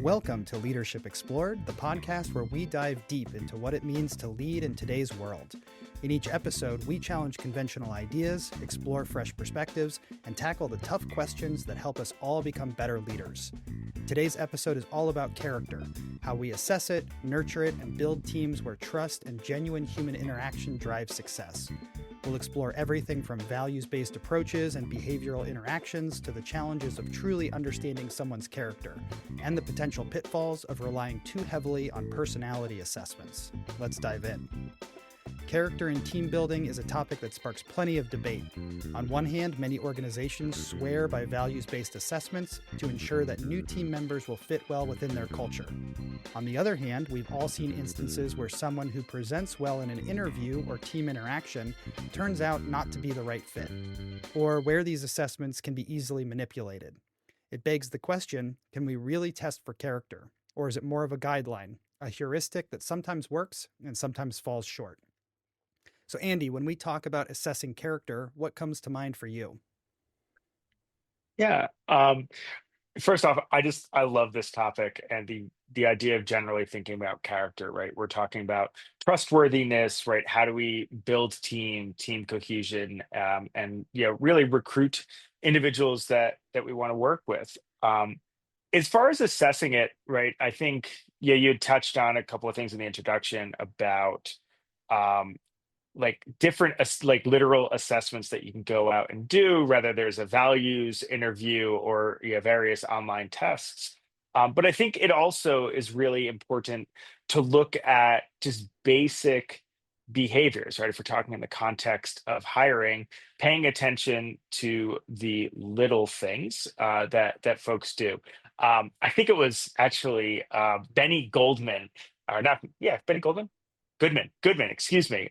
Welcome to Leadership Explored, the podcast where we dive deep into what it means to lead in today's world. In each episode, we challenge conventional ideas, explore fresh perspectives, and tackle the tough questions that help us all become better leaders. Today's episode is all about character, how we assess it, nurture it, and build teams where trust and genuine human interaction drive success. We'll explore everything from values-based approaches and behavioral interactions to the challenges of truly understanding someone's character and the potential pitfalls of relying too heavily on personality assessments. Let's dive in. Character in team building is a topic that sparks plenty of debate. On one hand, many organizations swear by values-based assessments to ensure that new team members will fit well within their culture. On the other hand, we've all seen instances where someone who presents well in an interview or team interaction turns out not to be the right fit, or where these assessments can be easily manipulated. It begs the question, can we really test for character? Or is it more of a guideline, a heuristic that sometimes works and sometimes falls short? So Andy, when we talk about assessing character, what comes to mind for you? Yeah. First off, I love this topic and the idea of generally thinking about character, right? We're talking about trustworthiness, right? How do we build team cohesion, and really recruit individuals that we want to work with. As far as assessing it, right? I think you had touched on a couple of things in the introduction about um, like different like literal assessments that you can go out and do, whether there's a values interview or various online tests. But I think it also is really important to look at just basic behaviors, right? If we're talking in the context of hiring, paying attention to the little things that folks do. I think it was actually Benny Goldman, or not, yeah, Benny Goldman. Goodman, excuse me.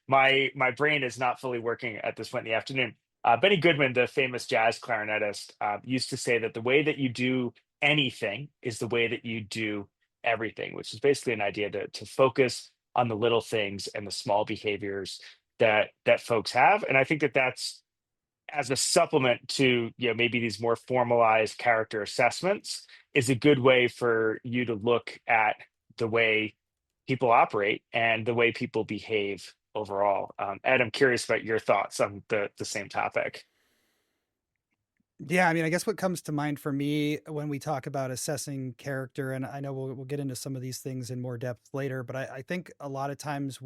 My brain is not fully working at this point in the afternoon. Benny Goodman, the famous jazz clarinetist, used to say that the way that you do anything is the way that you do everything, which is basically an idea to focus on the little things and the small behaviors that folks have. And I think that that's as a supplement to maybe these more formalized character assessments is a good way for you to look at the way people operate and the way people behave overall. Ed, I'm curious about your thoughts on the same topic. Yeah, I mean, I guess what comes to mind for me when we talk about assessing character, and I know we'll get into some of these things in more depth later, but I think a lot of times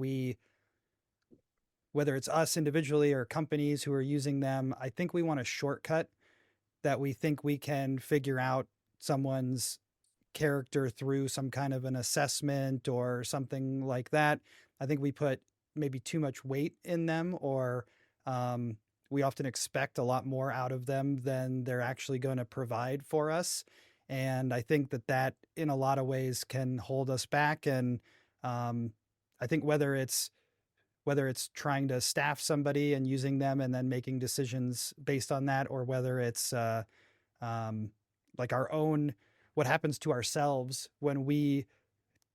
whether it's us individually or companies who are using them, I think we want a shortcut that we think we can figure out someone's character through some kind of an assessment or something like that. I think we put maybe too much weight in them, or we often expect a lot more out of them than they're actually going to provide for us. And I think that in a lot of ways can hold us back. And I think whether it's trying to staff somebody and using them and then making decisions based on that, or whether it's like our own, what happens to ourselves when we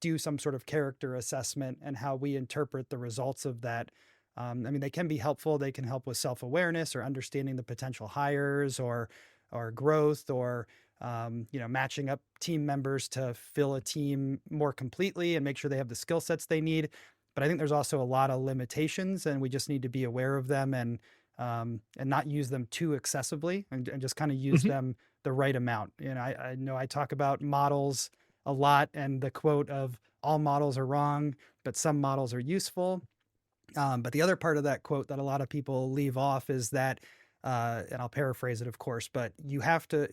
do some sort of character assessment and how we interpret the results of that. I mean, they can be helpful. They can help with self-awareness or understanding the potential hires or growth, or matching up team members to fill a team more completely and make sure they have the skill sets they need. But I think there's also a lot of limitations, and we just need to be aware of them and not use them too excessively, and just kind of use Mhm. them the right amount. I know I talk about models a lot, and the quote of all models are wrong, but some models are useful. But the other part of that quote that a lot of people leave off is that, and I'll paraphrase it, of course, but you have to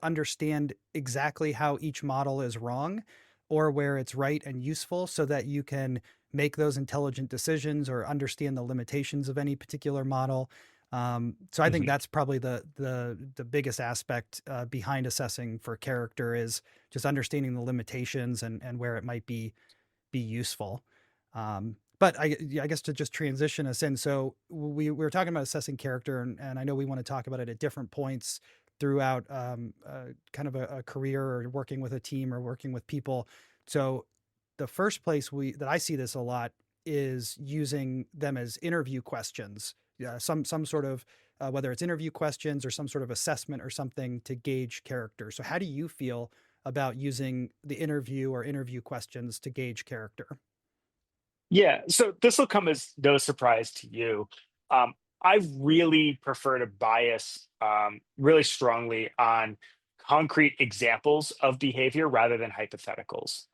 understand exactly how each model is wrong or where it's right and useful, so that you can make those intelligent decisions or understand the limitations of any particular model. So I think Mhm. that's probably the biggest aspect behind assessing for character, is just understanding the limitations and where it might be useful. But I guess to just transition us in, so we were talking about assessing character, and I know we want to talk about it at different points throughout kind of a career, or working with a team or working with people. So the first place that I see this a lot is using them as interview questions. Some sort of whether it's interview questions or some sort of assessment or something to gauge character. So how do you feel about using the interview or interview questions to gauge character? Yeah, so this will come as no surprise to you. Um, I really prefer to bias really strongly on concrete examples of behavior rather than hypotheticals.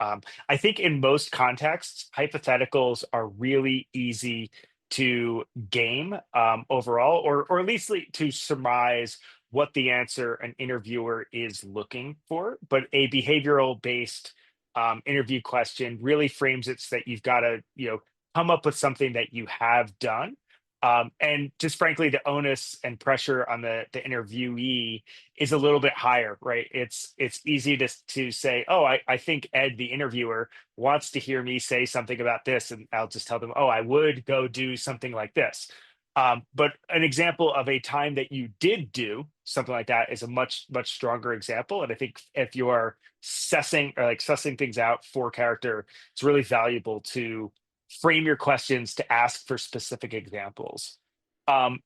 I think in most contexts, hypotheticals are really easy to game overall, or at least to surmise what the answer an interviewer is looking for. But a behavioral based interview question really frames it so that you've got to come up with something that you have done, and just frankly the onus and pressure on the interviewee is a little bit higher, right? It's easy to say, oh, I think Ed the interviewer wants to hear me say something about this, and I'll just tell them, oh, I would go do something like this. But an example of a time that you did do something like that is a much stronger example. And I think if you are sussing things out for character, it's really valuable to frame your questions to ask for specific examples. Um,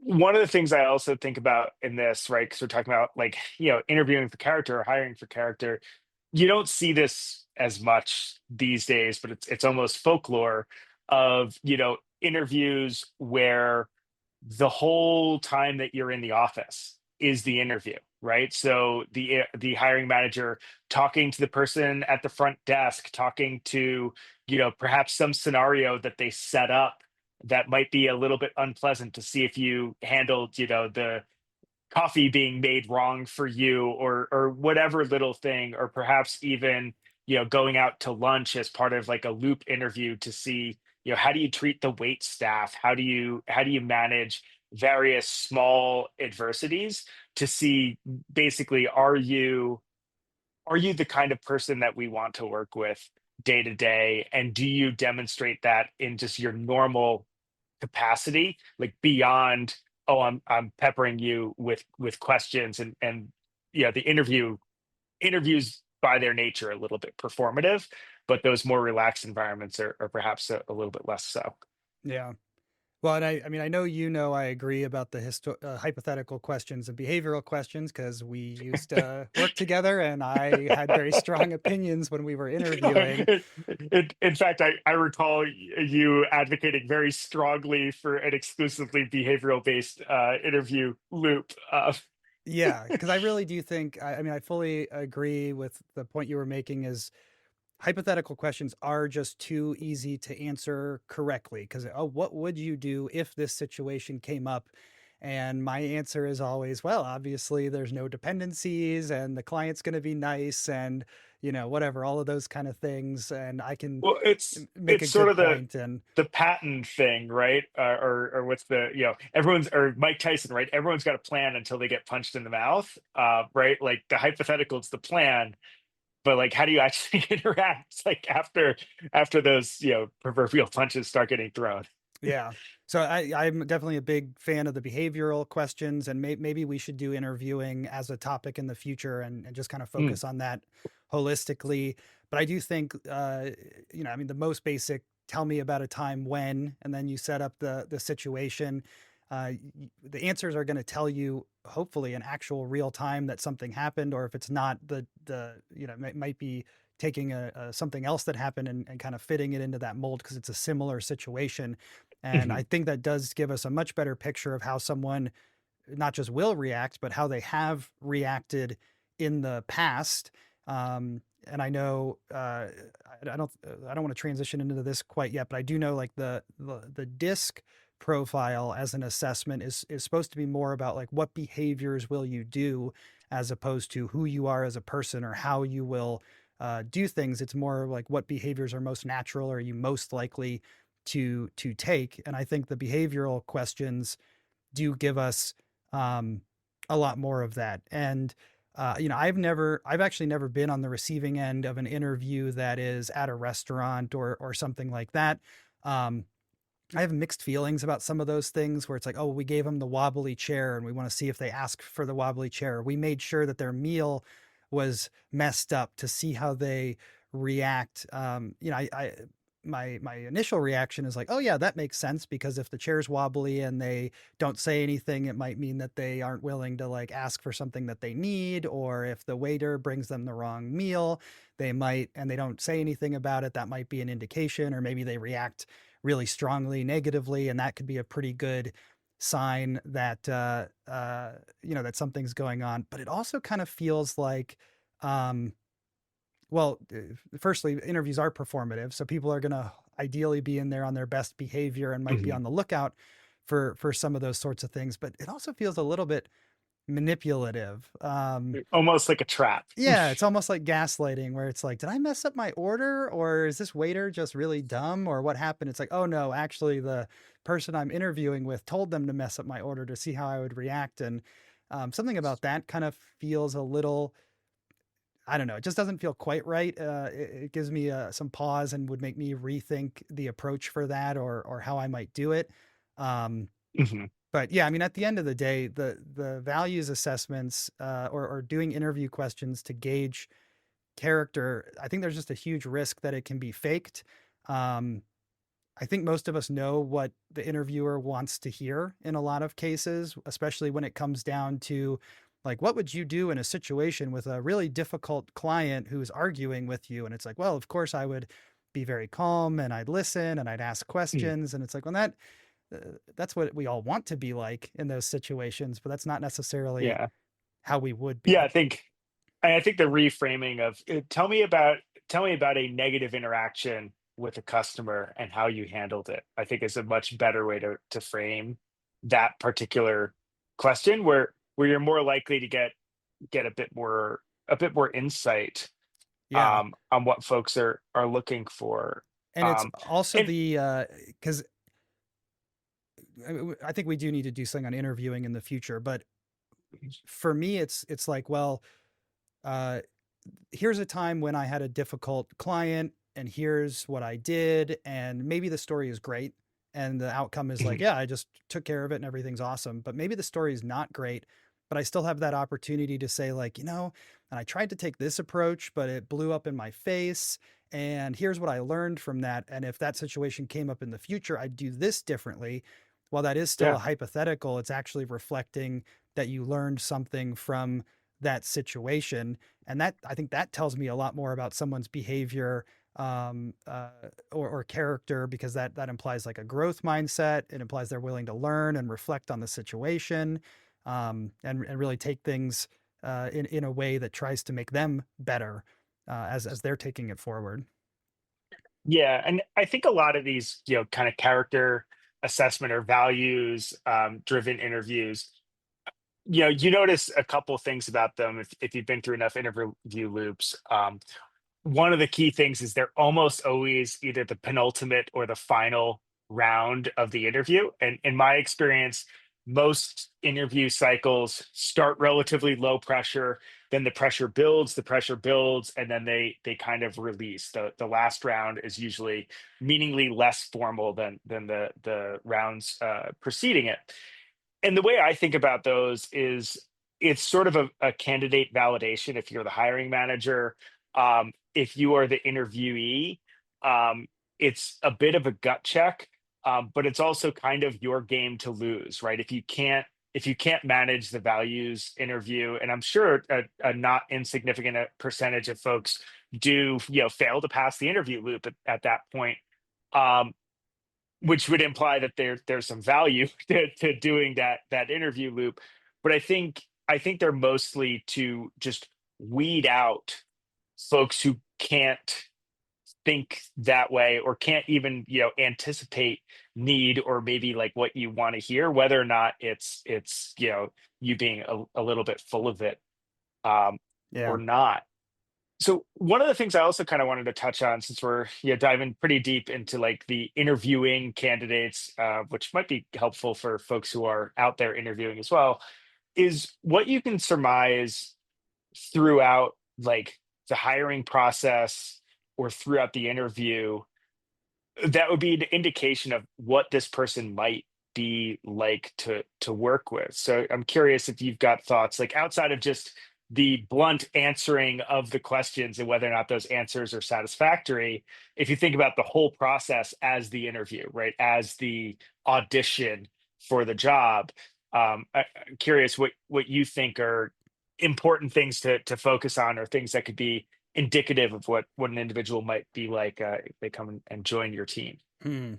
One of the things I also think about in this, right? Because we're talking about like, interviewing for character or hiring for character. You don't see this as much these days, but it's almost folklore of, interviews where the whole time that you're in the office is the interview, right? So the hiring manager talking to the person at the front desk, talking to, perhaps some scenario that they set up that might be a little bit unpleasant to see if you handled, the coffee being made wrong for you, or whatever little thing, or perhaps even going out to lunch as part of like a loop interview to see how do you treat the wait staff, how do you manage various small adversities to see basically are you the kind of person that we want to work with day to day, and do you demonstrate that in just your normal capacity, like beyond, oh, I'm peppering you with questions, and the interviews by their nature a little bit performative, but those more relaxed environments are perhaps a little bit less so. Yeah. Well, and I mean, I know I agree about the hypothetical questions and behavioral questions because we used to work together, and I had very strong opinions when we were interviewing. In fact, I recall you advocating very strongly for an exclusively behavioral based interview loop. Yeah, because I really do think, I mean, I fully agree with the point you were making is hypothetical questions are just too easy to answer correctly. Because, oh, what would you do if this situation came up? And my answer is always, well, obviously there's no dependencies and the client's going to be nice and, whatever, all of those kind of things. And I can Well, make a it's sort good of the point. And the patent thing, right? Or what's the everyone's, or Mike Tyson, right? Everyone's got a plan until they get punched in the mouth, right? Like the hypothetical, it's the plan, but like how do you actually interact like after those proverbial punches start getting thrown? yeah. So I'm definitely a big fan of the behavioral questions, and maybe we should do interviewing as a topic in the future and just kind of Mm, focus on that holistically. But I do think, I mean, the most basic, tell me about a time when, and then you set up the situation. The answers are going to tell you, hopefully, in actual real time that something happened, or if it's not, might be taking something else that happened and kind of fitting it into that mold because it's a similar situation. And I mhm. think that does give us a much better picture of how someone not just will react, but how they have reacted in the past. And I know I don't want to transition into this quite yet, but I do know like the disc profile as an assessment is supposed to be more about like what behaviors will you do as opposed to who you are as a person or how you will do things. It's more like what behaviors are most natural or are you most likely to take. And I think the behavioral questions do give us um, a lot more of that. And I've actually never been on the receiving end of an interview that is at a restaurant or something like that. Um, I have mixed feelings about some of those things where it's like, oh, we gave them the wobbly chair and we want to see if they ask for the wobbly chair. We made sure that their meal was messed up to see how they react. my initial reaction is like, oh yeah, that makes sense, because if the chair's wobbly and they don't say anything, it might mean that they aren't willing to like ask for something that they need, or if the waiter brings them the wrong meal, they might, and they don't say anything about it, that might be an indication, or maybe they react really strongly negatively, and that could be a pretty good sign that that something's going on. But it also kind of feels like um well, firstly, interviews are performative, so people are going to ideally be in there on their best behavior and might be Mhm. on the lookout for some of those sorts of things. But it also feels a little bit manipulative. Almost like a trap. Yeah, it's almost like gaslighting, where it's like, did I mess up my order, or is this waiter just really dumb, or what happened? It's like, oh no, actually, the person I'm interviewing with told them to mess up my order to see how I would react, and something about that kind of feels a little, I don't know. It just doesn't feel quite right. It gives me some pause and would make me rethink the approach for that, or how I might do it. Um, Mhm. but yeah, I mean, at the end of the day, the values assessments, or doing interview questions to gauge character, I think there's just a huge risk that it can be faked. Um, I think most of us know what the interviewer wants to hear in a lot of cases, especially when it comes down to like, what would you do in a situation with a really difficult client who's arguing with you? And it's like, well, of course I would be very calm and I'd listen and I'd ask Mhm. questions. And it's like, well, that's what we all want to be like in those situations, but that's not necessarily Yeah. how we would Yeah, be. I think the reframing of tell me about a negative interaction with a customer and how you handled it, I think is a much better way to frame that particular question, where you're more likely to get a bit more insight Yeah. on what folks are looking for. And it's Um, also and because I think we do need to do something on interviewing in the future, but for me, it's like, well, uh, here's a time when I had a difficult client, and here's what I did. And maybe the story is great. And the outcome is like, Mhm. yeah, I just took care of it and everything's awesome. But maybe the story is not great, but I still have that opportunity to say, like, and I tried to take this approach, but it blew up in my face. And here's what I learned from that. And if that situation came up in the future, I'd do this differently. While that is still a Yeah. hypothetical, it's actually reflecting that you learned something from that situation. And that, I think that tells me a lot more about someone's behavior, or character, because that implies like a growth mindset. It implies they're willing to learn and reflect on the situation, and really take things in a way that tries to make them better, as they're taking it forward. Yeah, and I think a lot of these, kind of character assessment or values driven interviews, you notice a couple things about them if you've been through enough interview loops. One of the key things is they're almost always either the penultimate or the final round of the interview. And in my experience, most interview cycles start relatively low pressure, then the pressure builds, and then they kind of release. The last round is usually meaningly less formal than the rounds preceding it. And the way I think about those is it's sort of a candidate validation if you're the hiring manager. If you are the interviewee, it's a bit of a gut check, but it's also kind of your game to lose, right? If you can't manage the values interview, and I'm sure a not insignificant percentage of folks do, fail to pass the interview loop at that point. Um, which would imply that there's some value to doing that interview loop. But I think they're mostly to just weed out folks who can't think that way or can't even anticipate need or maybe like what you want to hear, whether or not it's you being a little bit full of it, um, or Yeah. not. So one of the things I also kind of wanted to touch on, since we're diving pretty deep into like the interviewing candidates, which might be helpful for folks who are out there interviewing as well, is what you can surmise throughout like the hiring process or throughout the interview that would be an indication of what this person might be like to work with. So I'm curious if you've got thoughts like outside of just the blunt answering of the questions and whether or not those answers are satisfactory. If you think about the whole process as the interview, right, as the audition for the job, I'm curious what you think are important things to focus on, or things that could be indicative of what an individual might be like if they come and join your team. Hmm.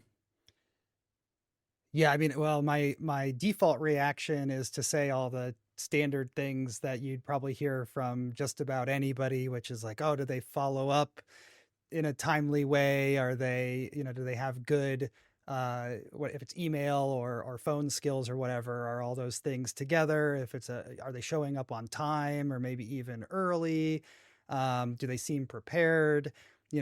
Yeah, I mean, well, my default reaction is to say all the standard things that you'd probably hear from just about anybody, which is like, oh, do they follow up in a timely way? Are they, do they have good, what if it's email or phone skills or whatever? Are all those things together? If it's are they showing up on time or maybe even early? Do they seem prepared?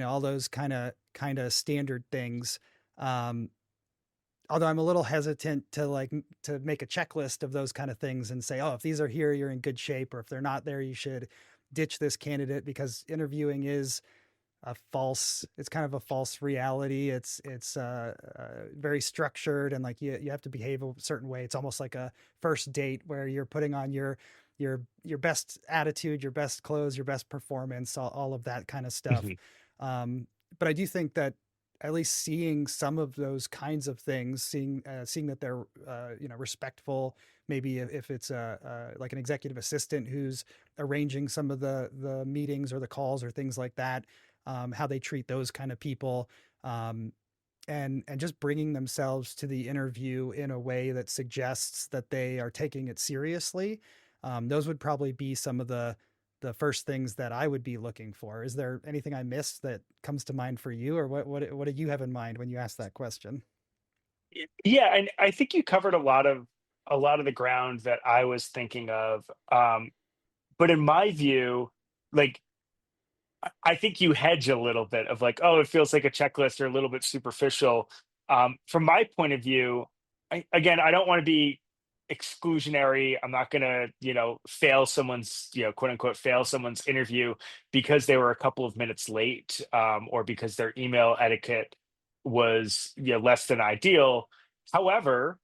All those kind of standard things. Um, Although I'm a little hesitant to to make a checklist of those kind of things and say, oh, if these are here, you're in good shape, or if they're not there, you should ditch this candidate, because interviewing is it's kind of a false reality. It's very structured, and like you have to behave a certain way. It's almost like a first date where you're putting on your best attitude, your best clothes, your best performance, all of that kind of stuff. Mhm. But I do think that at least seeing some of those kinds of things, seeing that they're respectful. Maybe if it's like an executive assistant who's arranging some of the meetings or the calls or things like that, how they treat those kind of people, um, and just bringing themselves to the interview in a way that suggests that they are taking it seriously. Those would probably be some of the first things that I would be looking for. Is there anything I missed that comes to mind for you, or what do you have in mind when you ask that question? Yeah, and I think you covered a lot of the ground that I was thinking of. But in my view, like I think you hedge a little bit of like, oh, it feels like a checklist or a little bit superficial. From my point of view, again, I don't want to be exclusionary. I'm not going to, fail someone's, quote unquote, fail someone's interview because they were a couple of minutes late, or because their email etiquette was, less than ideal. However,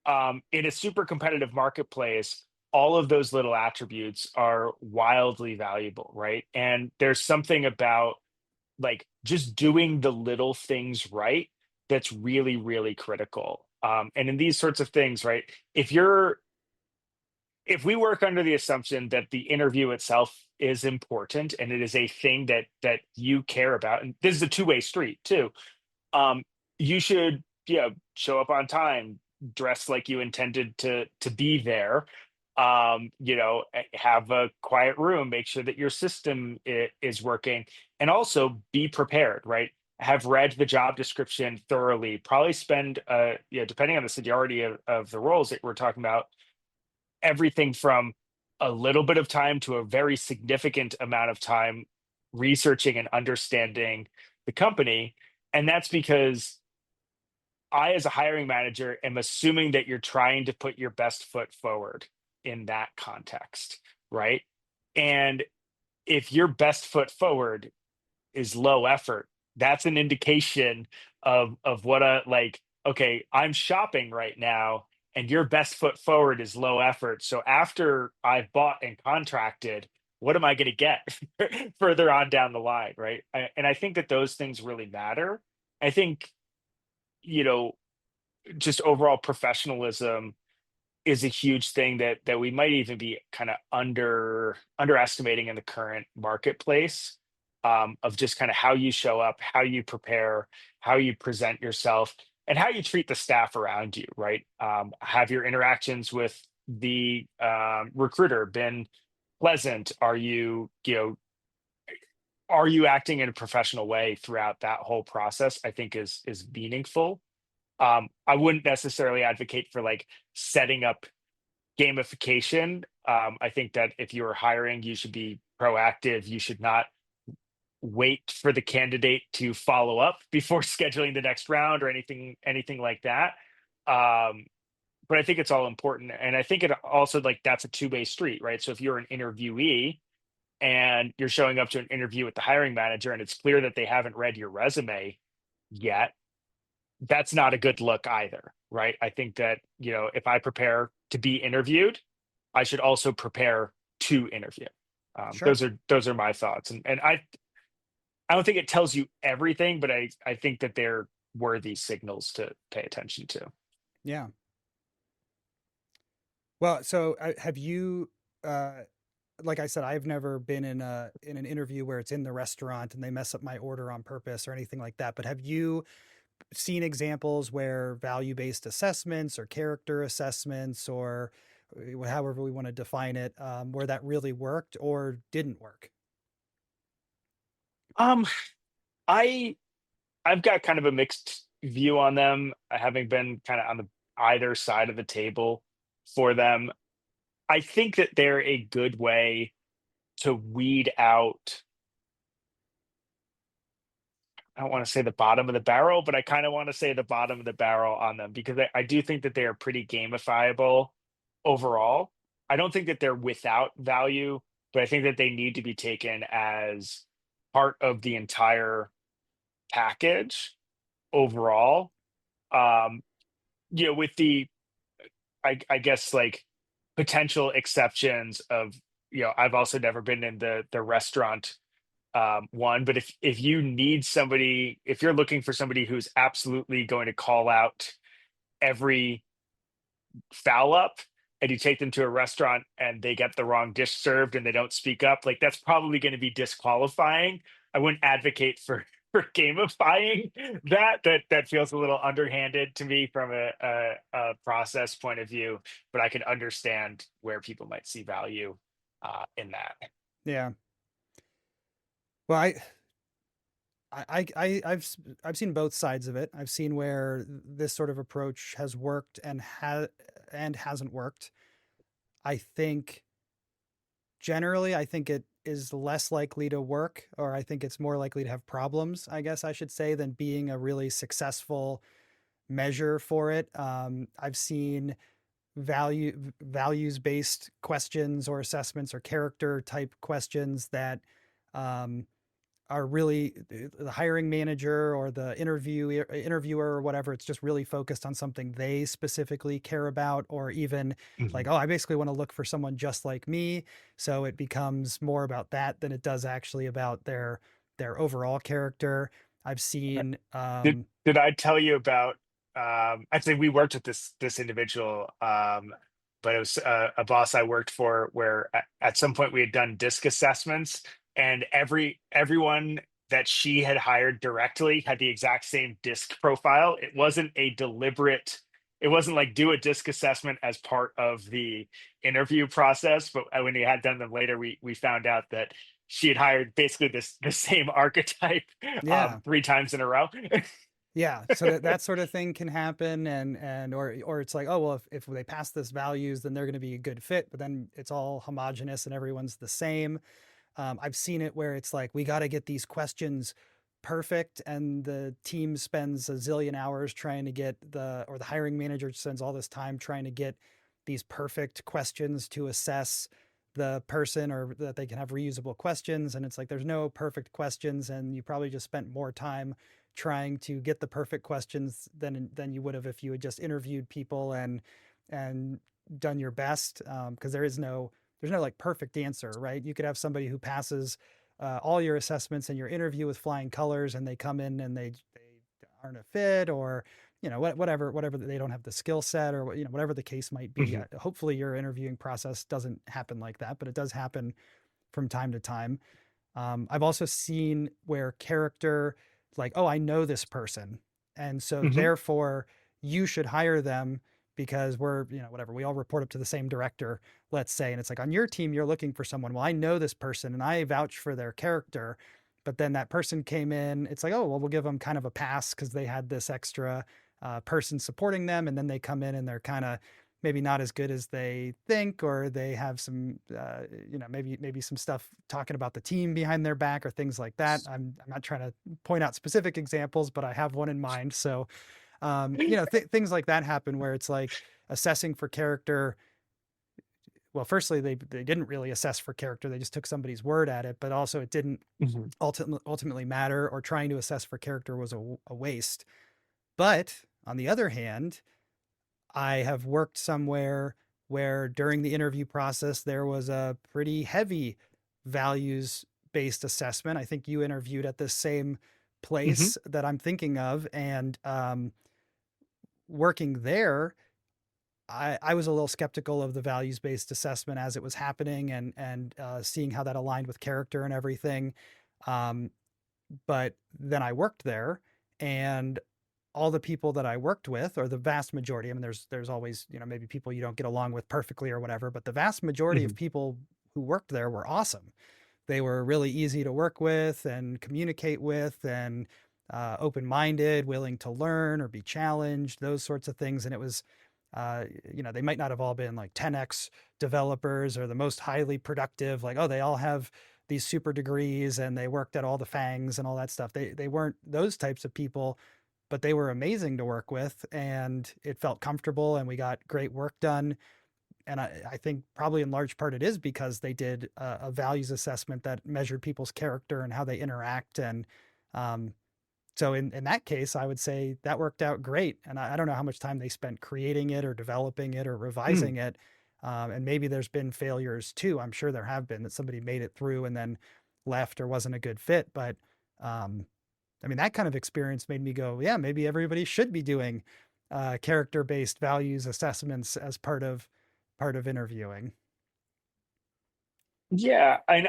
in a super competitive marketplace, all of those little attributes are wildly valuable, right? And there's something about like just doing the little things right that's really, really critical. And in these sorts of things, right? If you're if we work under the assumption that the interview itself is important and it is a thing that you care about, and this is a two-way street too, um, you should, show up on time, dress like you intended to be there. Have a quiet room, make sure that your system is working, and also be prepared. Right, have read the job description thoroughly. Probably spend, depending on the seniority of the roles that we're talking about, everything from a little bit of time to a very significant amount of time researching and understanding the company. And that's because I, as a hiring manager, am assuming that you're trying to put your best foot forward in that context, right? And if your best foot forward is low effort, that's an indication of what a like, okay, I'm shopping right now and your best foot forward is low effort. So after I've bought and contracted, what am I going to get further on down the line, right? And I think that those things really matter. I think, you know, just overall professionalism is a huge thing that we might even be kind of underestimating in the current marketplace, of just kind of how you show up, how you prepare, how you present yourself, and how you treat the staff around you. Right? Have your interactions with the recruiter been pleasant? Are you acting in a professional way throughout that whole process? I think is meaningful. I wouldn't necessarily advocate for like setting up gamification. I think that if you're hiring, you should be proactive. You should not wait for the candidate to follow up before scheduling the next round or anything like that. Um, but I think it's all important, and I think it also like that's a two-way street, right? So if you're an interviewee and you're showing up to an interview with the hiring manager, and it's clear that they haven't read your resume yet, that's not a good look either, right? I think that, if I prepare to be interviewed, I should also prepare to interview. Sure. Those are my thoughts, and I don't think it tells you everything, but I think that they're worthy signals to pay attention to. Yeah. Well, so have you, uh, like I said, I've never been in an interview where it's in the restaurant and they mess up my order on purpose or anything like that. But have you seen examples where value-based assessments or character assessments or however we want to define it, where that really worked or didn't work? Um, I I've got kind of a mixed view on them, having been kind of on the either side of the table for them. I think that they're a good way to weed out, I don't want to say the bottom of the barrel, but I kind of want to say the bottom of the barrel on them because I do think that they are pretty gamifiable overall. I don't think that they're without value, but I think that they need to be taken as part of the entire package overall. Um, with the I guess like potential exceptions of, I've also never been in the restaurant one, but if you need somebody, if you're looking for somebody who's absolutely going to call out every foul up, and you take them to a restaurant and they get the wrong dish served and they don't speak up, like that's probably going to be disqualifying. I wouldn't advocate for for gamifying that feels a little underhanded to me from a process point of view, but I can understand where people might see value in that. Yeah. Well, I've seen both sides of it. I've seen where this sort of approach has worked and hasn't worked. I think generally, I think it is less likely to work, or I think it's more likely to have problems, I guess I should say, than being a really successful measure for it. I've seen values based questions or assessments or character type questions that um, are really the hiring manager or the interviewer or whatever. It's just really focused on something they specifically care about, or even like, Mhm. oh, I basically want to look for someone just like me. So it becomes more about that than it does actually about their overall character. I've seen, Did I tell you about, actually we worked with this individual, but it was a boss I worked for where at some point we had done disc assessments, and everyone that she had hired directly had the exact same disc profile. It wasn't like do a disc assessment as part of the interview process, but when we had done them later, we found out that she had hired basically this the same archetype yeah, three times in a row. yeah, so that sort of thing can happen, and or it's like, oh well, if they pass this values, then they're going to be a good fit, but then it's all homogenous and everyone's the same. I've seen it where it's like we got to get these questions perfect, and the team spends a zillion hours trying to get or the hiring manager spends all this time trying to get these perfect questions to assess the person, or that they can have reusable questions, and it's like there's no perfect questions, and you probably just spent more time trying to get the perfect questions than you would have if you had just interviewed people and done your best, because there's no like perfect answer, right? You could have somebody who passes all your assessments and your interview with flying colors, and they come in and they aren't a fit, or whatever they don't have the skill set, or whatever the case might be. Mhm. Hopefully, your interviewing process doesn't happen like that, but it does happen from time to time. I've also seen where character, like, oh, I know this person, and so Mhm. therefore you should hire them because we're, whatever, we all report up to the same director, let's say, and it's like on your team you're looking for someone. Well, I know this person and I vouch for their character, but then that person came in. It's like, oh, well, we'll give them kind of a pass because they had this extra person supporting them, and then they come in and they're kind of maybe not as good as they think, or they have some, maybe some stuff talking about the team behind their back or things like that. I'm not trying to point out specific examples, but I have one in mind. So, things like that happen where it's like assessing for character. Well, firstly, they didn't really assess for character; they just took somebody's word at it. But also, it didn't Mhm. ultimately matter, or trying to assess for character was a waste. But on the other hand, I have worked somewhere where during the interview process there was a pretty heavy values based assessment. I think you interviewed at this same Hmm. place that I'm thinking of, and working there, I was a little skeptical of the values based assessment as it was happening, and seeing how that aligned with character and everything. Um, but then I worked there, and all the people that I worked with, or the vast majority, I mean, there's always, maybe people you don't get along with perfectly or whatever, but the vast majority of Hmm. people who worked there were awesome. They were really easy to work with and communicate with, and open-minded, willing to learn or be challenged, those sorts of things. And it was, they might not have all been like 10x developers or the most highly productive, like, oh, they all have these super degrees and they worked at all the fangs and all that stuff. They weren't those types of people, but they were amazing to work with, and it felt comfortable, and we got great work done. And I think probably in large part it is because they did a values assessment that measured people's character and how they interact. And um, so in that case, I would say that worked out great. And I don't know how much time they spent creating it or developing it or revising it. And maybe there's been failures too. I'm sure there have been, that somebody made it through and then left or wasn't a good fit. But um, I mean, that kind of experience made me go, yeah, maybe everybody should be doing character-based values assessments as part of interviewing. Yeah, and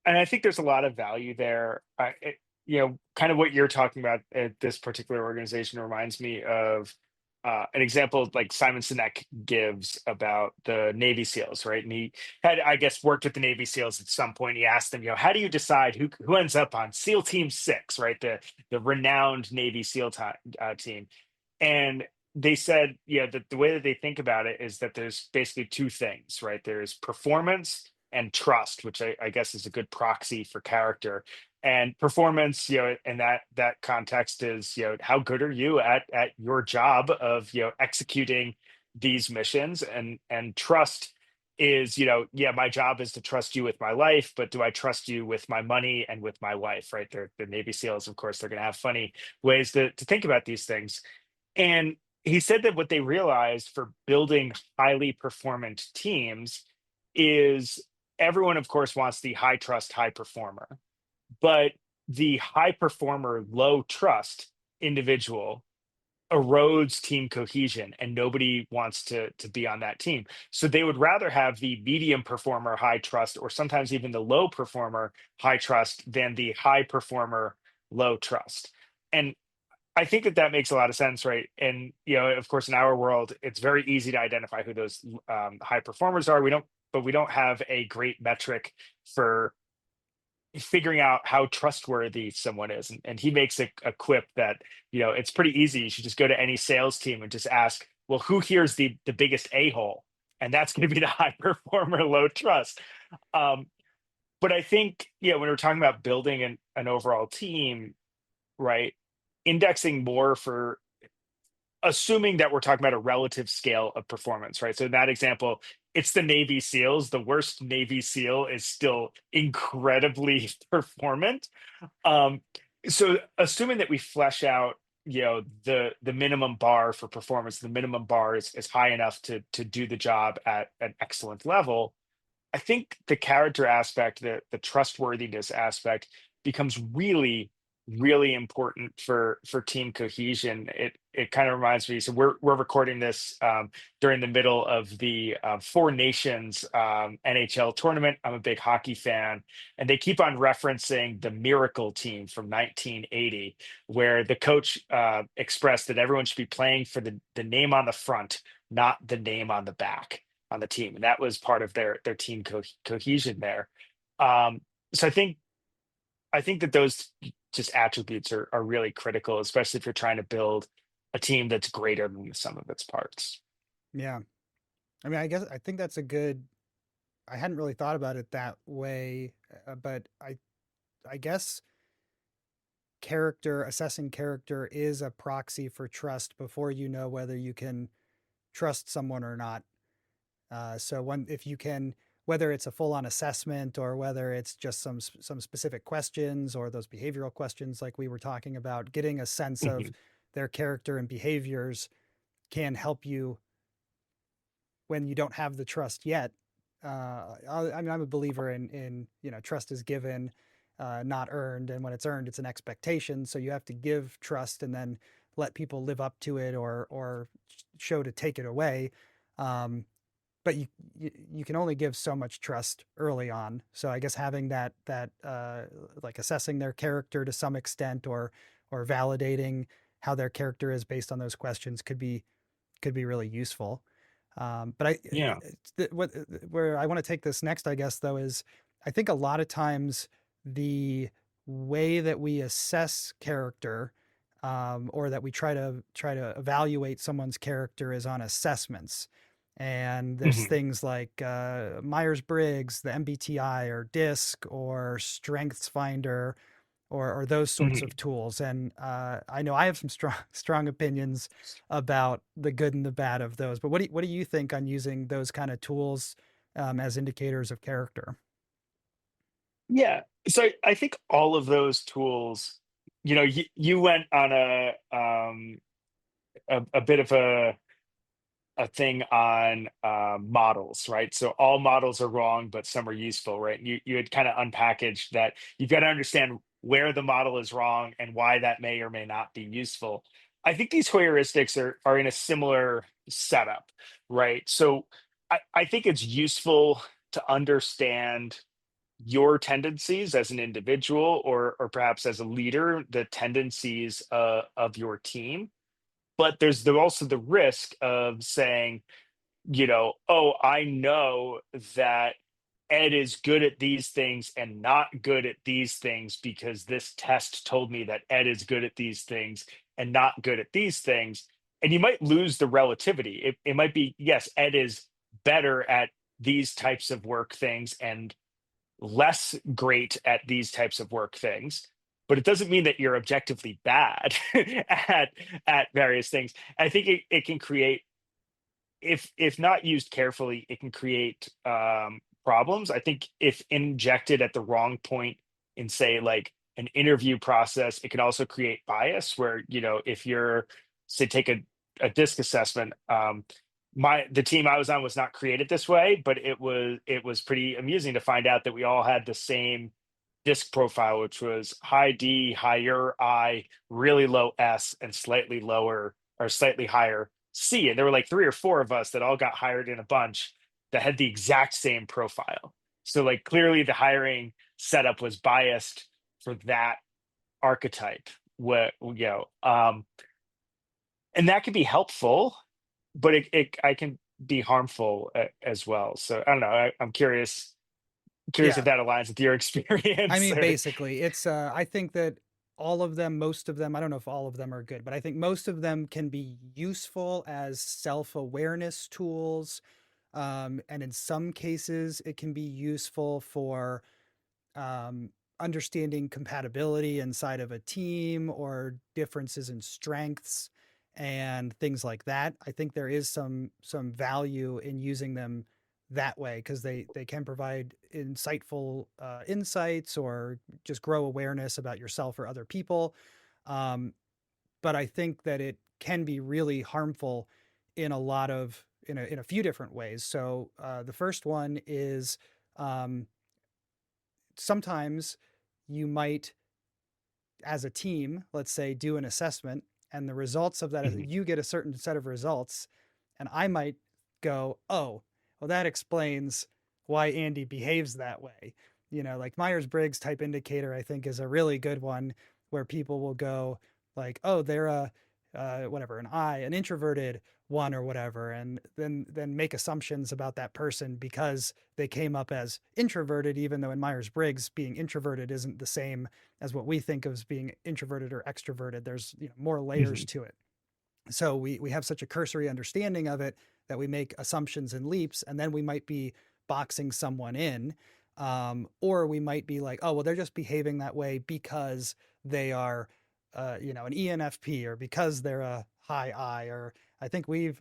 I think there's a lot of value there. Kind of what you're talking about at this particular organization reminds me of an example like Simon Sinek gives about the Navy SEALs, right? And he had, I guess, worked with the Navy SEALs at some point. He asked them, how do you decide who ends up on SEAL Team Six, right? The renowned Navy SEAL team. And they said, that the way that they think about it is that there's basically two things, right? There's performance and trust, which I guess is a good proxy for character. And performance, in that context is, how good are you at your job of, executing these missions, and trust is, yeah, my job is to trust you with my life, but do I trust you with my money and with my wife, right? They're the Navy SEALs, of course, they're going to have funny ways to think about these things. And he said that what they realized for building highly performant teams is everyone, of course, wants the high trust, high performer, but the high performer, low trust individual erodes team cohesion, and nobody wants to be on that team. So they would rather have the medium performer, high trust, or sometimes even the low performer, high trust, than the high performer, low trust. And I think that makes a lot of sense, right? And of course, in our world, it's very easy to identify who those high performers are. But we don't have a great metric for figuring out how trustworthy someone is. And he makes a quip that it's pretty easy. You should just go to any sales team and just ask, well, who here's the biggest a hole, and that's going to be the high performer, low trust. Um, but I think when we're talking about building an overall team, right? Indexing more for, assuming that we're talking about a relative scale of performance, right? So in that example, it's the Navy SEALs. The worst Navy SEAL is still incredibly performant. Um, so assuming that we flesh out, the minimum bar for performance, the minimum bar is high enough to do the job at an excellent level. I think the character aspect, the trustworthiness aspect, becomes really, really important for team cohesion. It kind of reminds me. So we're recording this during the middle of the Four Nations NHL tournament. I'm a big hockey fan, and they keep on referencing the Miracle Team from 1980, where the coach expressed that everyone should be playing for the name on the front, not the name on the back on the team, and that was part of their team cohesion there. Um, so I think that those just attributes are really critical, especially if you're trying to build a team that's greater than the sum of its parts. Yeah. I mean, I think that's a good, I hadn't really thought about it that way, but I guess assessing character is a proxy for trust before you know whether you can trust someone or not. So if you can, whether it's a full-on assessment or whether it's just some specific questions or those behavioral questions like we were talking about, getting a sense of Mhm. their character and behaviors can help you when you don't have the trust yet, I mean, I'm a believer in trust is given, not earned, and when it's earned, it's an expectation. So you have to give trust and then let people live up to it, or show to take it away. Um, but you can only give so much trust early on. So I guess having that like assessing their character to some extent, or validating how their character is based on those questions could be really useful. But Yeah. what where I want to take this next, I guess, though, is I think a lot of times the way that we assess character, or that we try to evaluate someone's character, is on assessments. And there's Hmm. things like Myers Briggs, the MBTI, or DISC, or Strengths Finder, or those sorts Hmm. of tools. And I know I have some strong opinions about the good and the bad of those. But what do you think on using those kind of tools as indicators of character? Yeah. So I think all of those tools, you went on a bit of a thing on models, right? So all models are wrong, but some are useful, right? You had kind of unpackaged that you've got to understand where the model is wrong and why that may or may not be useful. I think these heuristics are in a similar setup, right? So I think it's useful to understand your tendencies as an individual, or perhaps as a leader, the tendencies of your team. But there's also the risk of saying, oh, I know that Ed is good at these things and not good at these things because this test told me that Ed is good at these things and not good at these things. And you might lose the relativity. It might be, yes, Ed is better at these types of work things and less great at these types of work things, but it doesn't mean that you're objectively bad at various things. I think it can create, if not used carefully, it can create problems. I think if injected at the wrong point in, say, like an interview process, it can also create bias where, if you're, say, take a disc assessment. The team I was on was not created this way, but it was pretty amusing to find out that we all had the same disc profile, which was high D, higher I, really low S, and slightly lower or slightly higher C. And there were like three or four of us that all got hired in a bunch that had the exact same profile. So like clearly the hiring setup was biased for that archetype. And that can be helpful, but it I can be harmful as well. So I don't know. I'm curious if Yeah, that aligns with your I experience mean, or. basically, it's I think that all of them, most of them, I don't know if all of them are good, but I think most of them can be useful as self-awareness tools. And in some cases, it can be useful for um, understanding compatibility inside of a team, or differences in strengths and things like that. I think there is some value in using them that way, because they can provide insightful insights, or just grow awareness about yourself or other people. Um, but I think that it can be really harmful in a few different ways. So the first one is, um, sometimes you might, as a team, let's say, do an assessment, and the results of that, Mhm. you get a certain set of results, and I might go, oh, well, that explains why Andy behaves that way. Like Myers Briggs type indicator, I think, is a really good one, where people will go, like, oh, they're whatever, an introverted one, or whatever, and then make assumptions about that person because they came up as introverted, even though in Myers Briggs being introverted isn't the same as what we think of as being introverted or extroverted. There's more layers Mhm. to it. So we have such a cursory understanding of it that we make assumptions and leaps, and then we might be boxing someone in, or we might be like, oh, well, they're just behaving that way because they are an ENFP, or because they're a high I. Or I think we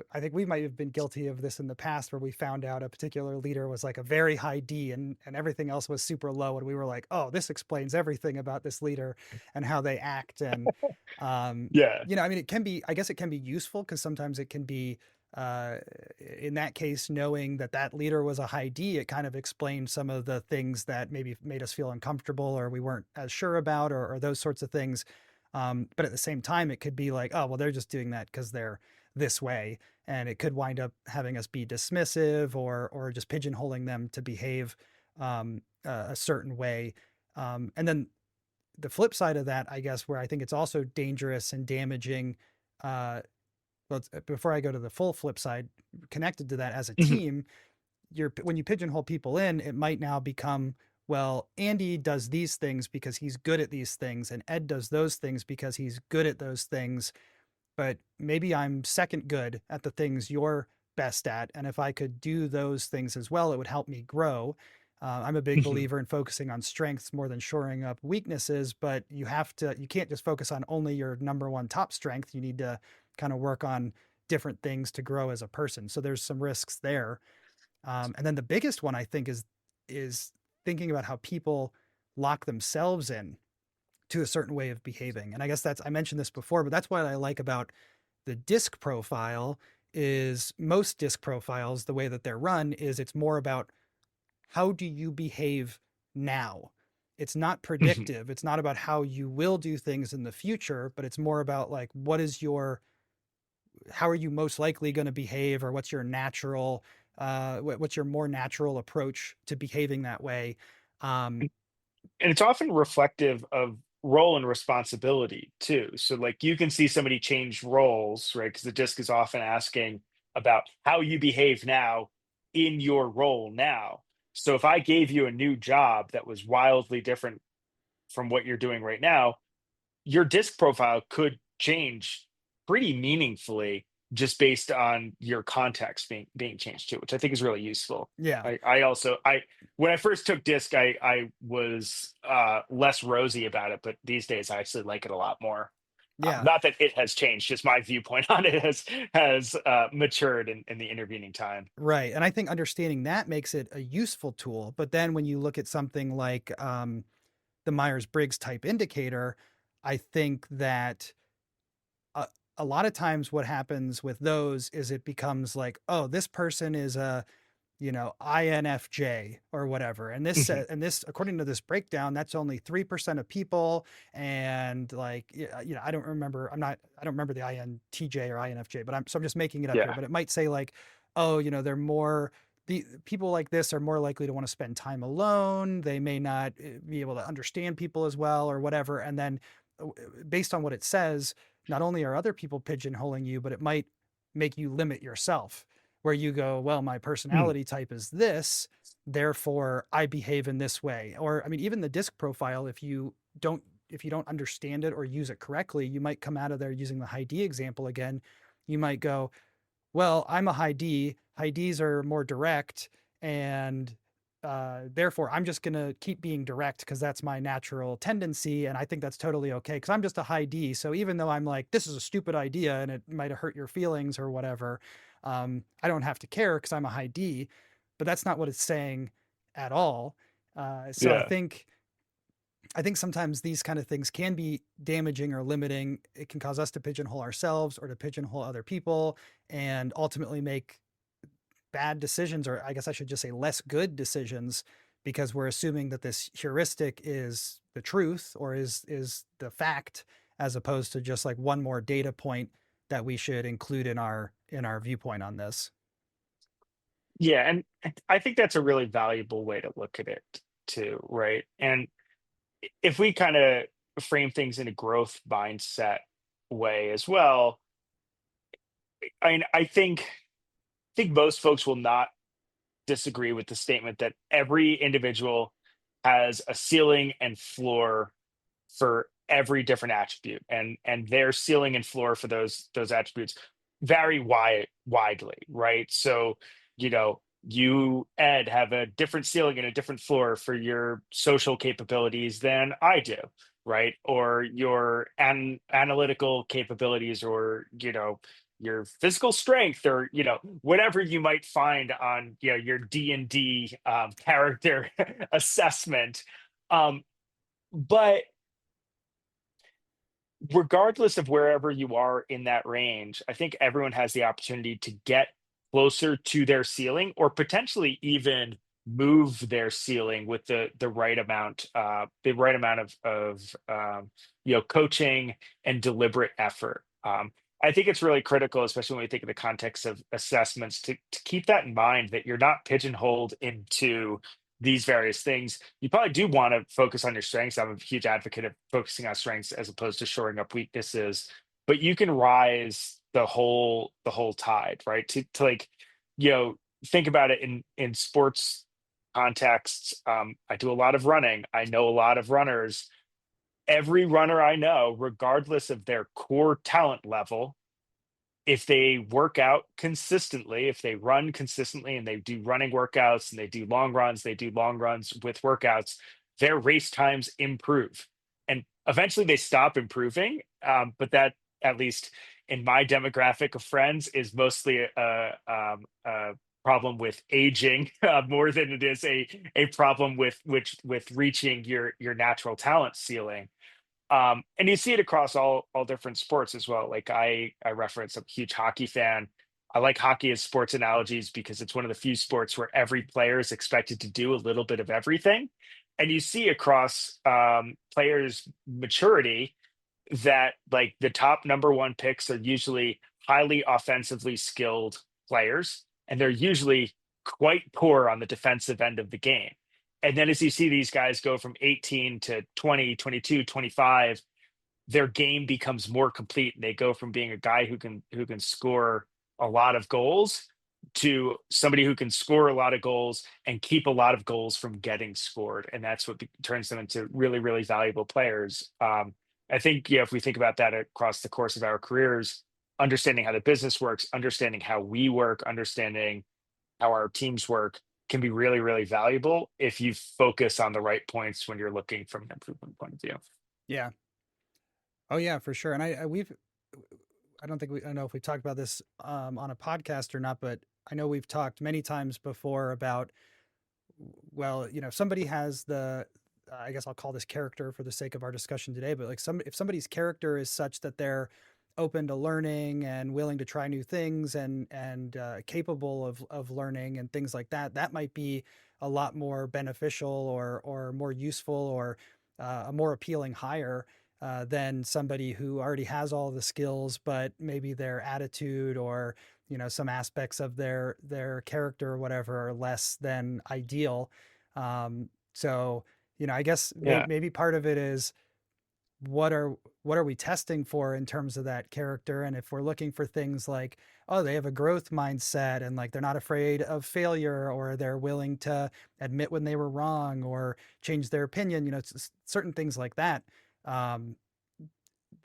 might have been guilty of this in the past, where we found out a particular leader was like a very high D, and everything else was super low, and we were like, oh, this explains everything about this leader and how they act. And Yeah. I mean, I guess it can be useful, because sometimes it can be uh, in that case, knowing that that leader was a high D, it kind of explained some of the things that maybe made us feel uncomfortable or we weren't as sure about, or those sorts of things. But at the same time, it could be like, oh, well, they're just doing that because they're this way, and it could wind up having us be dismissive or just pigeonholing them to behave a certain way. And then the flip side of that, I guess, where I think it's also dangerous and damaging. Well, before I go to the full flip side, connected to that as a Mhm. team, when you pigeonhole people in, it might now become, well, Andy does these things because he's good at these things, and Ed does those things because he's good at those things. But maybe I'm second good at the things you're best at. And if I could do those things as well, it would help me grow. I'm a big Mhm. believer in focusing on strengths more than shoring up weaknesses, but you can't just focus on only your number one top strength. You need to kind of work on different things to grow as a person. So there's some risks there. And then the biggest one I think is thinking about how people lock themselves in to a certain way of behaving. And I guess I mentioned this before, but that's what I like about the disc profile is most disc profiles, the way that they're run is it's more about how do you behave now? It's not Mhm. predictive. It's not about how you will do things in the future, but it's more about like, how are you most likely going to behave, or what's your natural, what's your more natural approach to behaving that way? Um, And it's often reflective of role and responsibility too. So like you can see somebody change roles, right? Because the disc is often asking about how you behave now in your role now. So if I gave you a new job that was wildly different from what you're doing right now, your disc profile could change pretty meaningfully just based on your context being changed too, which I think is really useful. yeah, I also I when I first took disc, I was less rosy about it, but these days I actually like it a lot more. yeah. Not that it has changed, just my viewpoint on it has matured in the intervening time. Right. And I think understanding that makes it a useful tool. But then when you look at something like the Myers Briggs type indicator, I think that a, a lot of times what happens with those is it becomes like, oh, this person is a, INFJ or whatever. And Mhm. according to this breakdown, that's only 3% of people. And like, I don't remember the INTJ or INFJ, but I'm just making it up here. Yeah. But it might say like, oh, they're more, the people like this are more likely to want to spend time alone. They may not be able to understand people as well or whatever. And then based on what it says, not only are other people pigeonholing you, but it might make you limit yourself where you go, well, my Mm. personality type is this, therefore I behave in this way. Or I mean, even the disc profile, if you don't understand it or use it correctly, you might come out of there using the high D example again. You might go, well, I'm a high D. High Ds are more direct, and therefore I'm just going to keep being direct because that's my natural tendency. And I think that's totally okay because I'm just a high D. So even though I'm like, this is a stupid idea and it might have hurt your feelings or whatever, I don't have to care because I'm a high D. But that's not what it's saying at all. So Yeah. I think sometimes these kind of things can be damaging or limiting. It can cause us to pigeonhole ourselves or to pigeonhole other people and ultimately make bad decisions, or I guess I should just say less good decisions, because we're assuming that this heuristic is the truth or is the fact, as opposed to just like one more data point that we should include in our viewpoint on this. Yeah, and I think that's a really valuable way to look at it too, right? And if we kind of frame things in a growth mindset way as well, I think most folks will not disagree with the statement that every individual has a ceiling and floor for every different attribute, and their ceiling and floor for those attributes vary widely, right? So you, Ed, have a different ceiling and a different floor for your social capabilities than I do, right? Or your analytical capabilities, or your physical strength, or whatever you might find on your D&D character assessment. But regardless of wherever you are in that range, I think everyone has the opportunity to get closer to their ceiling or potentially even move their ceiling with the right amount of coaching and deliberate effort. I think it's really critical, especially when we think of the context of assessments, to keep that in mind that you're not pigeonholed into these various things. You probably do want to focus on your strengths. I'm a huge advocate of focusing on strengths as opposed to shoring up weaknesses, but you can rise the whole tide, right? To like, you know, think about it in sports contexts. I do a lot of running. I know a lot of runners. Every runner I know, regardless of their core talent level, if they work out consistently, if they run consistently and they do running workouts and they do long runs with workouts, their race times improve. And eventually they stop improving. But that, at least in my demographic of friends, is mostly a problem with aging more than it is a problem with reaching your natural talent ceiling. And you see it across all different sports as well. Like I reference, I'm a huge hockey fan. I like hockey as sports analogies because it's one of the few sports where every player is expected to do a little bit of everything. And you see across players' maturity that like the top number one picks are usually highly offensively skilled players, and they're usually quite poor on the defensive end of the game. And then as you see these guys go from 18 to 20, 22, 25, their game becomes more complete. And they go from being a guy who can score a lot of goals to somebody who can score a lot of goals and keep a lot of goals from getting scored. And that's what turns them into really, really valuable players. I think, if we think about that across the course of our careers, understanding how the business works, understanding how we work, understanding how our teams work can be really, really valuable if you focus on the right points when you're looking from an improvement point of view. Yeah. Oh yeah, for sure. And I don't think I don't know if we've talked about this on a podcast or not, but I know we've talked many times before about, well, if somebody has I guess I'll call this character for the sake of our discussion today, but like if somebody's character is such that they're open to learning and willing to try new things and capable of learning and things like that, that might be a lot more beneficial or more useful or a more appealing hire than somebody who already has all the skills, but maybe their attitude or some aspects of their character or whatever are less than ideal. So I guess Yeah. maybe part of it is what are we testing for in terms of that character, and if we're looking for things like, oh, they have a growth mindset and like they're not afraid of failure, or they're willing to admit when they were wrong or change their opinion, certain things like that, um,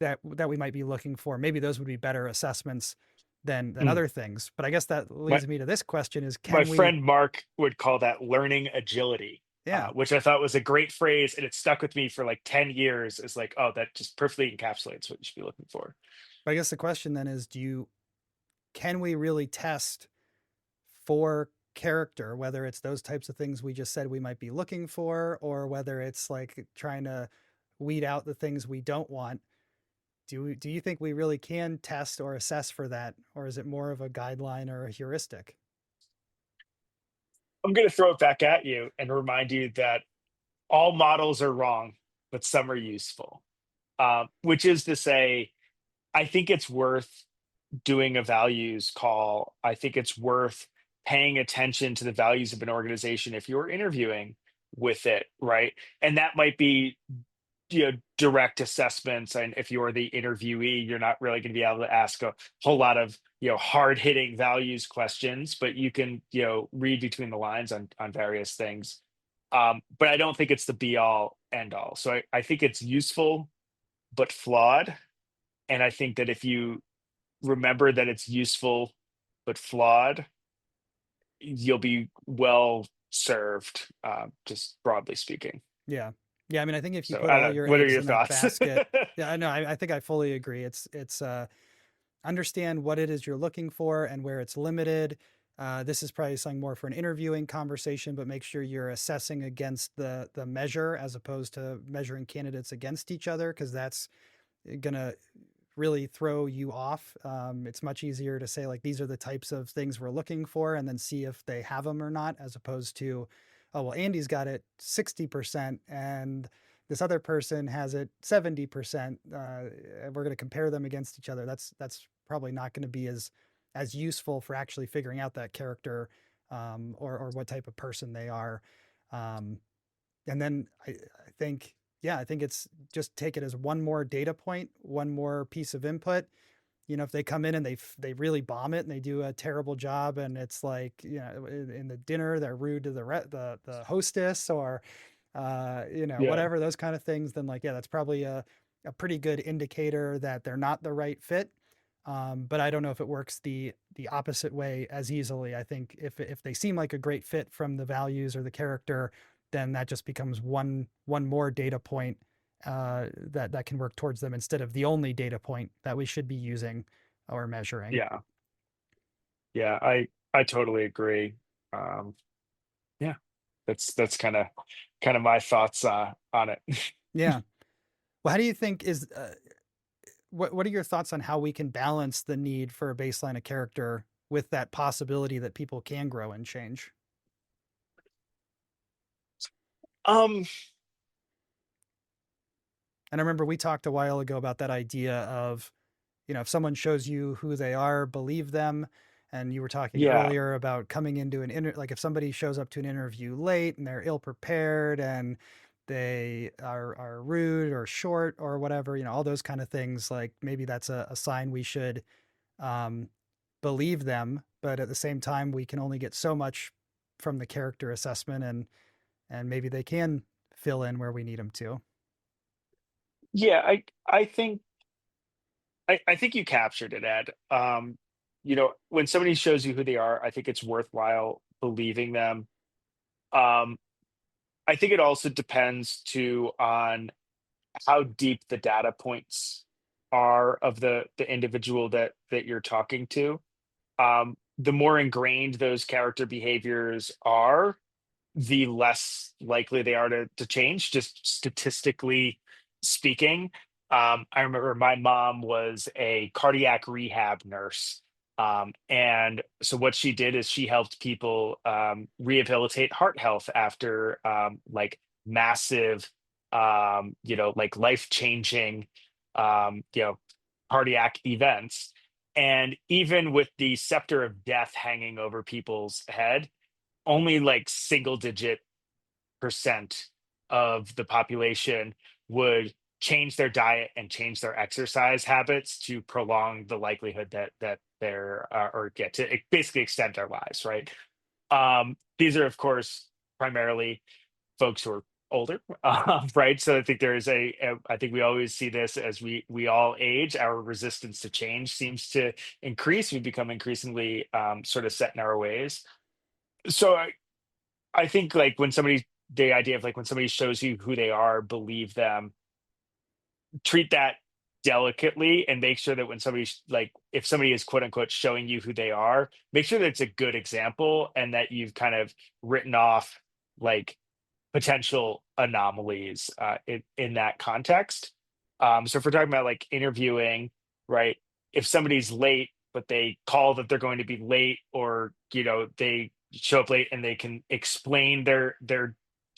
that we might be looking for, maybe those would be better assessments than Mm. other things. But I guess that My leads me to this question: is my can we? friend Mark would call that learning agility, Yeah, which I thought was a great phrase, and it stuck with me for like 10 years. It's like, oh, that just perfectly encapsulates what you should be looking for. but I guess the question then is, can we really test for character, whether it's those types of things we just said we might be looking for, or whether it's like trying to weed out the things we don't want? Do you think we really can test or assess for that, or is it more of a guideline or a heuristic? I'm going to throw it back at you and remind you that all models are wrong, but some are useful. Which is to say, I think it's worth doing a values call. I think it's worth paying attention to the values of an organization if you're interviewing with it, right? And that might be, direct assessments. And if you're the interviewee, you're not really going to be able to ask a whole lot of, hard hitting values questions, but you can, read between the lines on various things. But I don't think it's the be all end all. So I think it's useful, but flawed. And I think that if you remember that it's useful but flawed, you'll be well served, just broadly speaking. Yeah. Yeah. I mean, I think if you So put I all don't know. your What are eggs your in that thoughts? basket, yeah, I know. I think I fully agree. It's understand what it is you're looking for and where it's limited. This is probably something more for an interviewing conversation, but make sure you're assessing against the measure as opposed to measuring candidates against each other, because gonna really throw you off. It's much easier to say like these are the types of things we're looking for, and then see if they have them or not, as opposed to, oh well, Andy's got it 60% and this other person has it 70%. And we're going to compare them against each other. That's probably not going to be as useful for actually figuring out that character, or what type of person they are. Um, and then I think, yeah, I think it's just take it as one more data point, one more piece of input. If they come in and they really bomb it and they do a terrible job, and it's like, in the dinner they're rude to the hostess, or Yeah. whatever, those kind of things, then like, yeah, that's probably a pretty good indicator that they're not the right fit. But I don't know if it works the opposite way as easily. I think if they seem like a great fit from the values or the character, then that just becomes one more data point that can work towards them, instead of the only data point that we should be using or measuring. Yeah. Yeah. I totally agree. Um, yeah. That's kind of my thoughts on it. Yeah. Well, how do you think is what are your thoughts on how we can balance the need for a baseline of character with that possibility that people can grow and change? Um, And I remember we talked a while ago about that idea of, if someone shows you who they are, believe them. And you were talking yeah. earlier about coming into like if somebody shows up to an interview late and they're ill prepared and they are rude or short or whatever, all those kind of things, like maybe that's a sign we should um, believe them. But at the same time, we can only get so much from the character assessment, and maybe they can fill in where we need them to. Yeah. I think you captured it, Ed. When somebody shows you who they are, I think it's worthwhile believing them. Um, I think it also depends too on how deep the data points are of the individual that you're talking to. The more ingrained those character behaviors are, the less likely they are to change, just statistically speaking. I remember my mom was a cardiac rehab nurse. And so what she did is she helped people rehabilitate heart health after like massive, like life changing, um, you know, cardiac events. And even with the scepter of death hanging over people's head, only like single digit percent of the population would change their diet and change their exercise habits to prolong the likelihood that they're or get to basically extend their lives, right? These are of course primarily folks who are older, right? So I think there is I think we always see this as we all age, our resistance to change seems to increase. We become increasingly sort of set in our ways. So I think like the idea of like when somebody shows you who they are, believe them, treat that delicately, and make sure that when like if somebody is quote unquote showing you who they are, make sure that it's a good example and that you've kind of written off like potential anomalies in that context. So if we're talking about like interviewing, right? If somebody's late, but they call that they're going to be late, or they show up late and they can explain their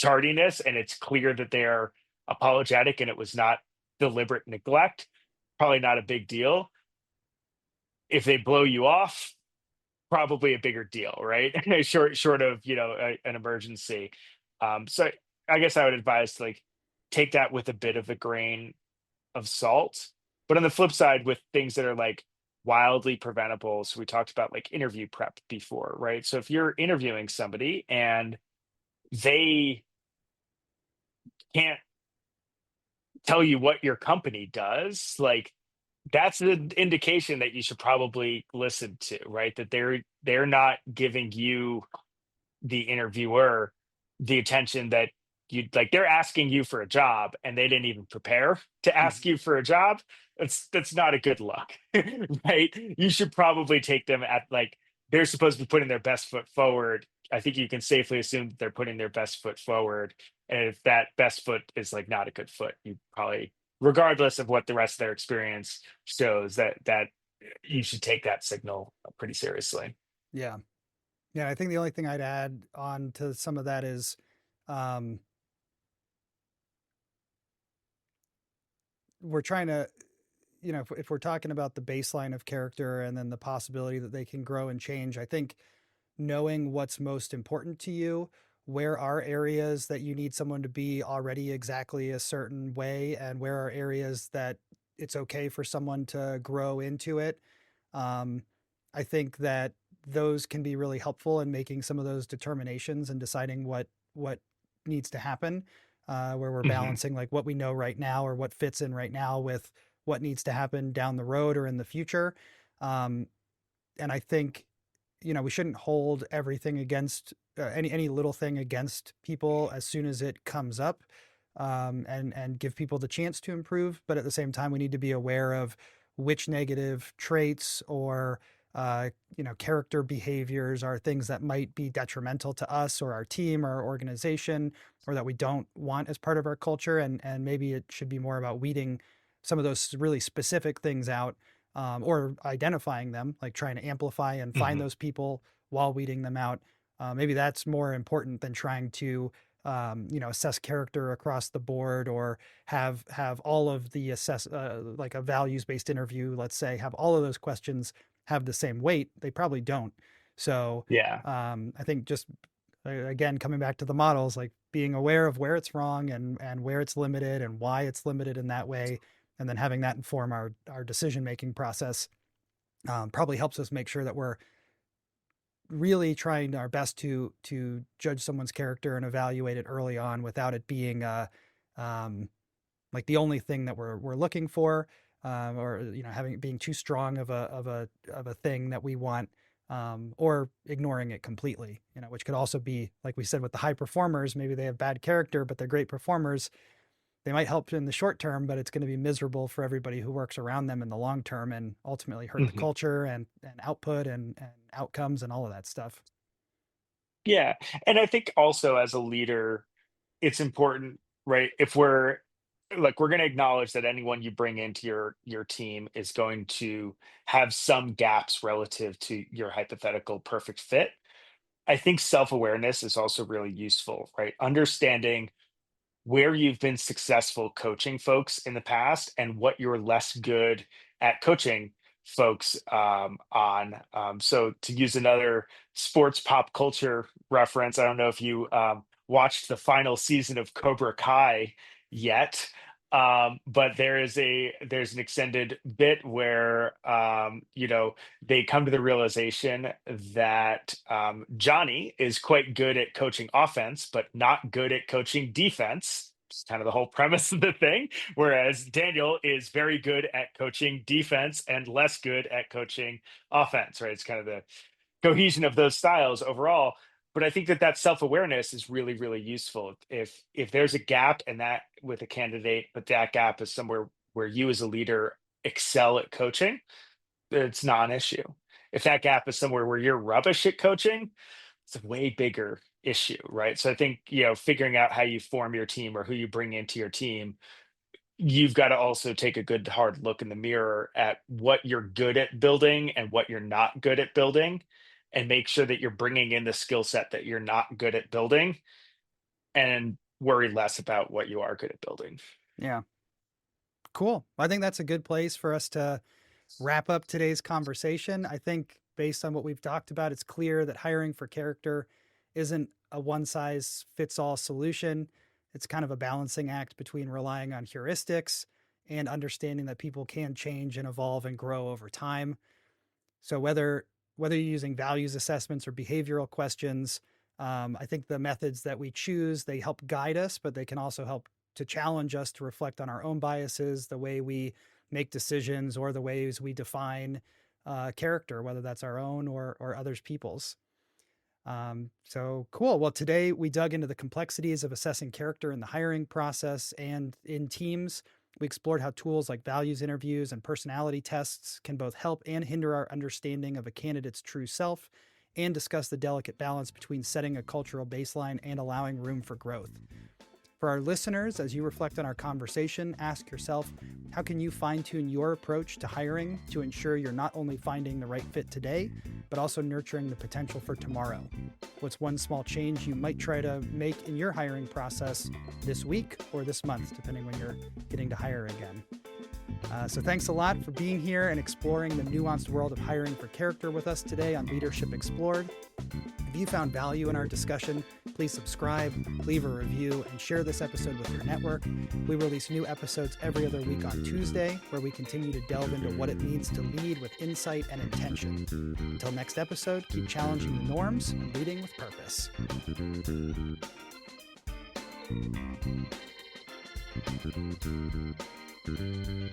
tardiness, and it's clear that they are apologetic and it was not deliberate neglect, probably not a big deal. If they blow you off, probably a bigger deal, right? Short of an emergency. So I guess I would advise to like take that with a bit of a grain of salt. But on the flip side, with things that are like wildly preventable, so we talked about like interview prep before, right? So if you're interviewing somebody and they can't tell you what your company does, like that's an indication that you should probably listen to, right? That they're not giving you, the interviewer, the attention that you'd like. They're asking you for a job and they didn't even prepare to ask Mhm. you for a job. That's not a good look. Right? You should probably take them at like they're supposed to be putting their best foot forward. I think you can safely assume that they're putting their best foot forward, and if that best foot is like not a good foot, you probably regardless of what the rest of their experience shows, that you should take that signal pretty seriously. Yeah. Yeah. I think the only thing I'd add on to some of that is, um, we're trying to, if we're talking about the baseline of character and then the possibility that they can grow and change, I think knowing what's most important to you, where are areas that you need someone to be already exactly a certain way, and where are areas that it's okay for someone to grow into it. Um, I think that those can be really helpful in making some of those determinations and deciding what needs to happen, where we're Hmm. balancing like what we know right now or what fits in right now with what needs to happen down the road or in the future. Um, and I think, we shouldn't hold everything against any little thing against people as soon as it comes up, and give people the chance to improve. But at the same time, we need to be aware of which negative traits or character behaviors are things that might be detrimental to us or our team or our organization, or that we don't want as part of our culture. And maybe it should be more about weeding some of those really specific things out, or identifying them, like trying to amplify and find Hmm. those people while weeding them out. Maybe that's more important than trying to, assess character across the board, or have all of the like a values based interview, let's say, have all of those questions have the same weight. They probably don't. So Yeah. I think just again coming back to the models, like being aware of where it's wrong and where it's limited and why it's limited in that way, and then having that inform our decision making process, probably helps us make sure that we're really trying our best to judge someone's character and evaluate it early on without it being um, like the only thing that we're looking for, or having it being too strong of a thing that we want, or ignoring it completely, which could also be, like we said, with the high performers. Maybe they have bad character but they're great performers. They might help in the short term, but it's going to be miserable for everybody who works around them in the long term, and ultimately hurt the Hmm. culture and output and outcomes and all of that stuff. Yeah. And I think also as a leader, it's important, right? If we're like, we're going to acknowledge that anyone you bring into your team is going to have some gaps relative to your hypothetical perfect fit. I think self-awareness is also really useful, right? Understanding where you've been successful coaching folks in the past and what you're less good at coaching folks on. So, to use another sports pop culture reference, I don't know if you watched the final season of Cobra Kai yet. But there's an extended bit where they come to the realization that Johnny is quite good at coaching offense, but not good at coaching defense. It's kind of the whole premise of the thing. Whereas Daniel is very good at coaching defense and less good at coaching offense, right? It's kind of the cohesion of those styles overall. But I think that self-awareness is really, really useful. If there's a gap and that with a candidate, but that gap is somewhere where you as a leader excel at coaching, it's not an issue. If that gap is somewhere where you're rubbish at coaching, it's a way bigger issue, right? So I think, figuring out how you form your team or who you bring into your team, you've got to also take a good hard look in the mirror at what you're good at building and what you're not good at building, and make sure that you're bringing in the skill set that you're not good at building, and worry less about what you are good at building. Yeah, cool. I think that's a good place for us to wrap up today's conversation. I think based on what we've talked about, it's clear that hiring for character isn't a one size fits all solution. It's kind of a balancing act between relying on heuristics and understanding that people can change and evolve and grow over time. So whether you're using values assessments or behavioral questions, I think the methods that we choose, they help guide us, but they can also help to challenge us to reflect on our own biases, the way we make decisions, or the ways we define character, whether that's our own or others people's. So cool. Well, today we dug into the complexities of assessing character in the hiring process and in teams. We explored how tools like values interviews and personality tests can both help and hinder our understanding of a candidate's true self, and discuss the delicate balance between setting a cultural baseline and allowing room for growth. For our listeners, as you reflect on our conversation, ask yourself, how can you fine-tune your approach to hiring to ensure you're not only finding the right fit today, but also nurturing the potential for tomorrow? What's one small change you might try to make in your hiring process this week or this month, depending when you're getting to hire again? So thanks a lot for being here and exploring the nuanced world of hiring for character with us today on Leadership Explored. If you found value in our discussion, please subscribe, leave a review, and share this episode with your network. We release new episodes every other week on Tuesday, where we continue to delve into what it means to lead with insight and intention. Until next episode, keep challenging the norms and leading with purpose. Thank you.